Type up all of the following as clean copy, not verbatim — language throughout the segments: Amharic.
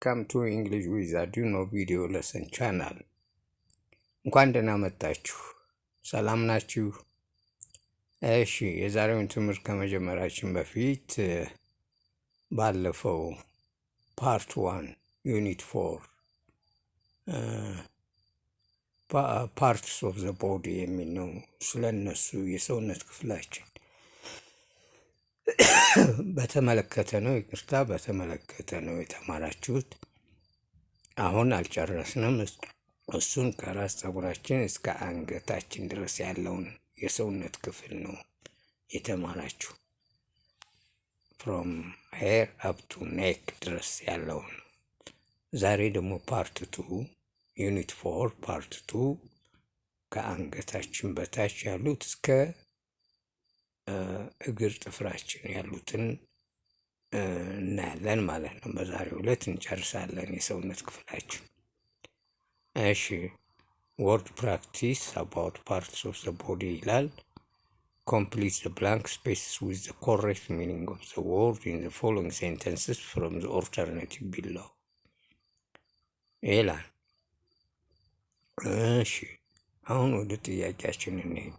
Welcome to English with Arduino video lesson channel. እንኳን ደህና መጣችሁ። ሰላም ናችሁ? እሺ፣ የዛሬውን ትምህርት ከመጀመራችን በፊት ባለፈው ፓርት 1 ዩኒት 4 ፓርትስ ኦፍ ዘ ቦዲ የሚል ነው። ስለነሱ የሰውነት ክፍላችን በተመለከተ ነው የተማራችሁት። አሁን አልጨረስንም። እሱን ከራስ ፀጉራችን እስከ አንገታችን ድረስ ያለውን የሰውነት ክፍል ነው የተማራችሁ። from hair up to neck ድረስ ያለውን። ዛሬ ደግሞ ፓርት 2 ዩኒት 4 ፓርት 2 ከአንገታችን በታች ያሉት እስከ እግር ጥፍራችን ያሉትን እናያለን ማለት ነው። በዛሬው ዕለት እንጨርሳለን የሰውነት ክፍላችን። እሺ፣ word practice about parts of the body ይላል። Complete the blank spaces with the correct meaning of the word in the following sentences from the alternative below ይላል። እሺ፣ አሁን ወደ ጥያቄያችን እንሄድ።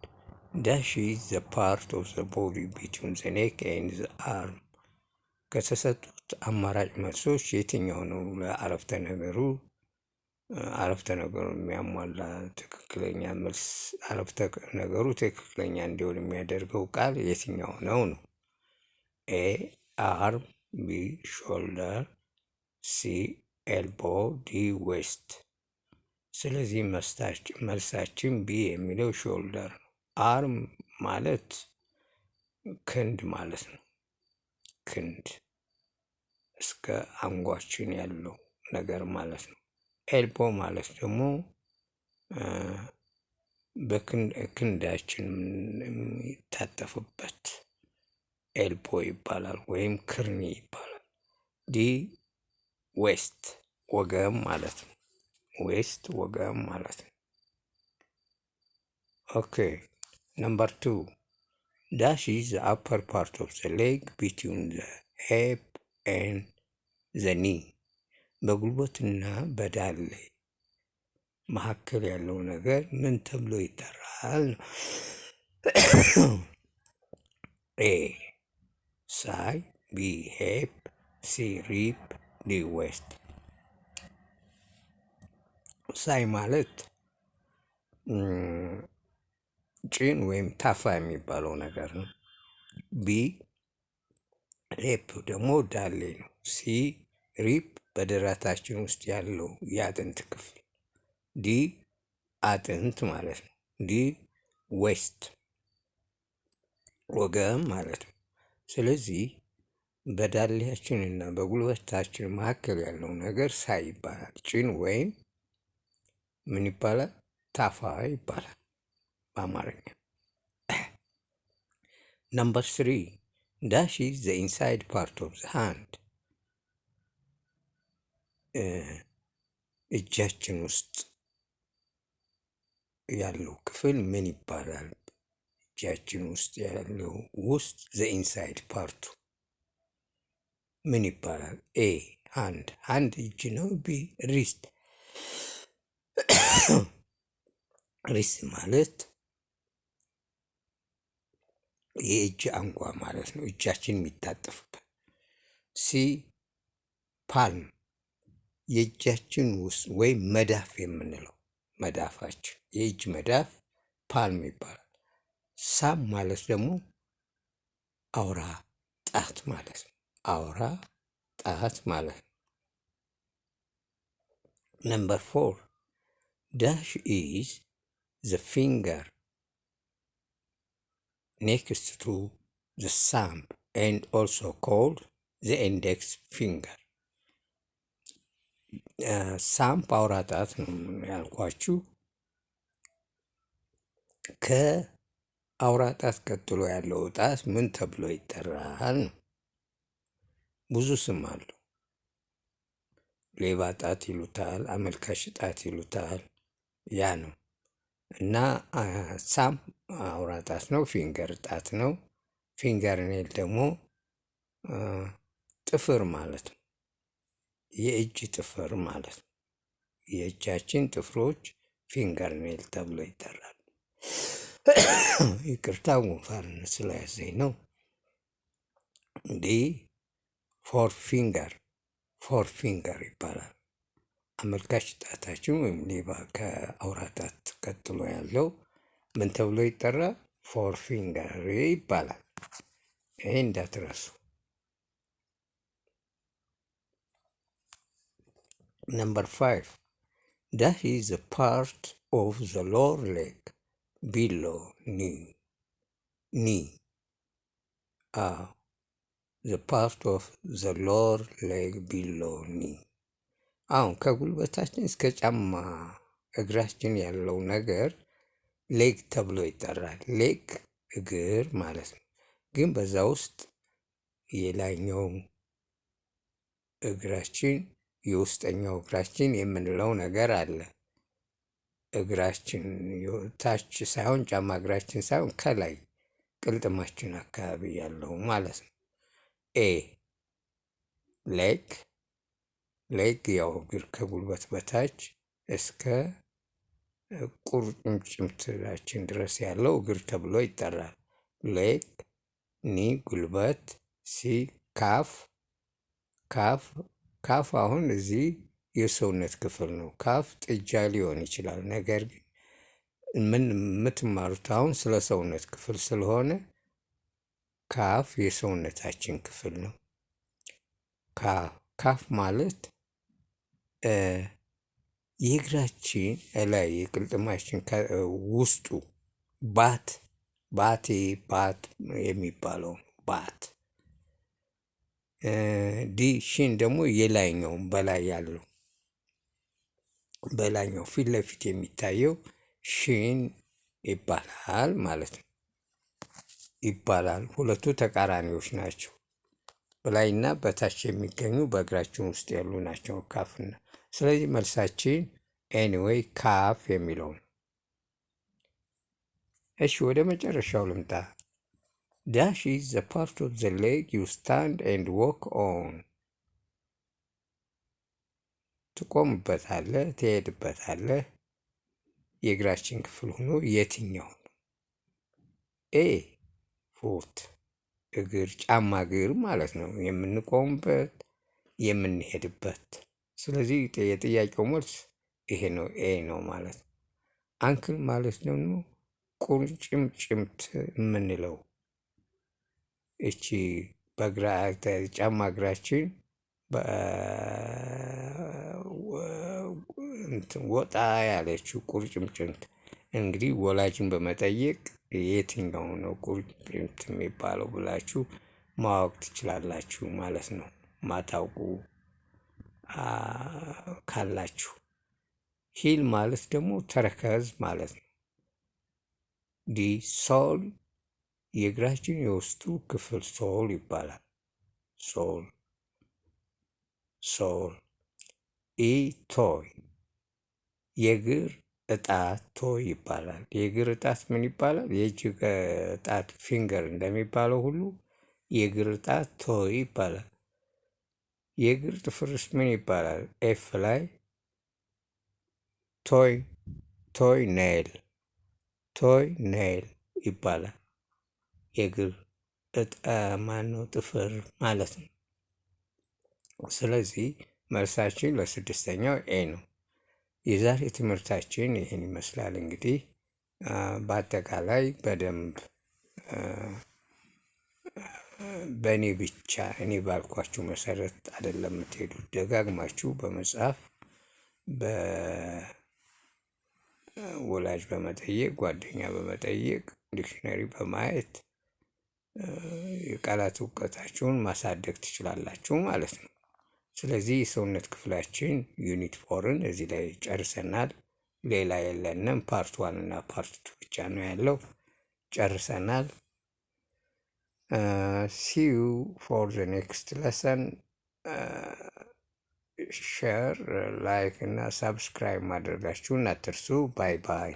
Dash is the part of the body between the neck and the arm። ከተሰጡት አማራጭ መልሶች የትኛው ነው ለአረፍተ ነገሩ የሚያሟላ ትክክለኛ መልስ? አረፍተ ነገሩ ትክክለኛ እንዲሆን የሚያደርገው ቃል የትኛው ነው? ኤ አርም፣ ቢ ሾልደር፣ ሲ ኤልቦ፣ ዲ ዌስት። ስለዚህ መልሳችን ቢ የሚለው ሾልደር ነው። አርም ማለት ክንድ ማለት ነው። ክንድ እስከ አንጓችን ያለው ነገር ማለት ነው። ኤልቦ ማለት ደግሞ በክንዳችን የሚታጠፍበት ኤልቦ ይባላል ወይም ክርኒ ይባላል። ዲ ዌስት ወገብ ማለት ነው። ዌስት ወገብ ማለት ነው። ኦኬ Number 2. Dash is the upper part of the leg between the hip and the knee. በጉልበትና በዳሌ መካከል ያለው ነገር ምን ተብሎ ይጠራል? ኤ ሳይ፣ ቢ ሂፕ፣ ሲ ሪፕ፣ ዲ ዌስት። ሳይ ማለት ጭን ወይም ታፋ የሚባለው ነገር ነው። ቢ ሪፕ ደግሞ ዳሌ ነው። ሲ ሪፕ በደረታችን ውስጥ ያለው የአጥንት ክፍል። ዲ አጥንት ማለት ነው። ዲ ዌስት ወገብ ማለት ነው። ስለዚህ በዳሌያችን እና በጉልበታችን መካከል ያለው ነገር ሳይ ይባላል። ጭን ወይም ምን ይባላል? ታፋ ይባላል በአማርኛ። Number 3. Dash is the inside part of the hand. እጃችን ውስጥ ያለው ክፍል ምን ይባላል? እጃችን ውስጥ ያለው the inside ፓርቱ ምን ይባላል? ኤ ሃንድ እጅ ነው። ቢ ሪስት ሪስት ማለት የእጅ አንጓ ማለት ነው፣ እጃችን የሚታጠፍበት። ሲ ፓልም የእጃችን ውስጥ ወይም መዳፍ የምንለው መዳፋችን፣ የእጅ መዳፍ ፓልም ይባላል። ሳም ማለት ደግሞ አውራ ጣት ማለት ነው። አውራ ጣት ማለት ነው። Number 4. Dash is the finger next to the thumb and also called the index finger. ሳምፕ አውራ ጣት ነው ያልኳችሁ። ከአውራ ጣት ቀጥሎ ያለው ጣት ምን ተብሎ ይጠራል? ብዙ ስም አለው። ሌባ ጣት ይሉታል፣ አመልካች ጣት ይሉታል። ያ ነው እና ሳም አውራ ጣት ነው፣ ፊንገር ጣት ነው። ፊንገር ኔል ደግሞ ጥፍር ማለት ነው። የእጅ ጥፍር ማለት ነው። የእጃችን ጥፍሮች ፊንገር ኔል ተብሎ ይጠራል። ይቅርታ ጉንፋን ስለያዘኝ ነው። እንዲህ ፎር ፊንገር ይባላል። አመልካች ጣታችን ወይም ሌባ ከአውራ ጣት ቀጥሎ ያለው ምን ተብሎ ይጠራል? ፎር ፊንገር ይባላል። ይሄ እንዳትረሱ። Number 5. That is the part of the lower leg below knee. The part of the lower leg below knee. አሁን ከጉልበታችን እስከ ጫማ እግራችን ያለው ነገር ሌግ ተብሎ ይጠራል። ሌግ እግር ማለት ነው። ግን በዛ ውስጥ የላይኛው እግራችን የውስጠኛው እግራችን የምንለው ነገር አለ። እግራችን ታች ሳይሆን ጫማ እግራችን ሳይሆን ከላይ ቅልጥማችን አካባቢ ያለው ማለት ነው። ሌግ ያው እግር ከጉልበት በታች እስከ ቁርጭምጭሚታችን ድረስ ያለው እግር ተብሎ ይጠራል። ሌግ፣ ኒ ጉልበት፣ ሲ ካፍ አሁን እዚህ የሰውነት ክፍል ነው። ካፍ ጥጃ ሊሆን ይችላል። ነገር ግን ምን የምትማሩት አሁን ስለ ሰውነት ክፍል ስለሆነ ካፍ የሰውነታችን ክፍል ነው። ካፍ ማለት የእግራችን ላይ የቅልጥማችን ውስጡ ባት የሚባለው ባት። ሺን ደግሞ የላይኛውን በላይ ያለው በላይኛው ፊት ለፊት የሚታየው ሺን ይባላል ማለት ነው። ሁለቱ ተቃራኒዎች ናቸው። በላይና በታች የሚገኙ በእግራችን ውስጥ ያሉ ናቸው ካፍና። ስለዚህ መልሳችን ኤኒዌይ ካፍ የሚለው ነው። እሺ ወደ መጨረሻው ልምጣ። ዳሽ ኢዝ ዘ ፓርት ኦፍ ዘ ሌግ ዩ ስታንድ ኤንድ ዎክ ኦን። ትቆምበታለህ፣ ትሄድበታለህ። የእግራችን ክፍል ሆኖ የትኛው ነው? ኤ ፉት እግር፣ ጫማ እግር ማለት ነው። የምንቆምበት የምንሄድበት። ስለዚህ የጥያቄው መልስ ይሄ ነው፣ ኤ ነው ማለት ነው። አንክል ማለት ደግሞ ቁርጭምጭምት የምንለው እቺ ጫማ እግራችን ወጣ ያለችው ቁርጭምጭምት። እንግዲህ ወላጅን በመጠየቅ የትኛው ነው ቁርጭምጭምት የሚባለው ብላችሁ ማወቅ ትችላላችሁ ማለት ነው። ማታውቁ ካላችሁ። ሂል ማለት ደግሞ ተረከዝ ማለት ነው። ሶል የእግራችን የውስጡ ክፍል ሶል ይባላል። ሶል ቶይ የእግር እጣት ቶይ ይባላል። የእግር እጣት ምን ይባላል? የእጅ እጣት ፊንገር እንደሚባለው ሁሉ የእግር እጣት ቶይ ይባላል። የእግር ጥፍርስ ምን ይባላል? ኤፍ ላይ ቶይ ኔል ይባላል። የእግር ጥፍር ማለት ነው። ስለዚህ መልሳችን ለስድስተኛው ኤ ነው። የዛሬ ትምህርታችን ይህን ይመስላል። እንግዲህ በአጠቃላይ በደንብ በእኔ ብቻ እኔ ባልኳችሁ መሰረት አይደለም የምትሄዱት። ደጋግማችሁ በመጽሐፍ በወላጅ በመጠየቅ ጓደኛ በመጠየቅ ዲክሽነሪ በማየት የቃላት እውቀታችሁን ማሳደግ ትችላላችሁ ማለት ነው። ስለዚህ የሰውነት ክፍላችን ዩኒት 4ን እዚህ ላይ ጨርሰናል። ሌላ የለንም። ፓርት 1 እና ፓርት 2 ብቻ ነው ያለው። ጨርሰናል። see you for the next lesson. ሼር ላይክ እና ሳብስክራይብ ማድረጋችሁን አትርሱ። ባይ ባይ።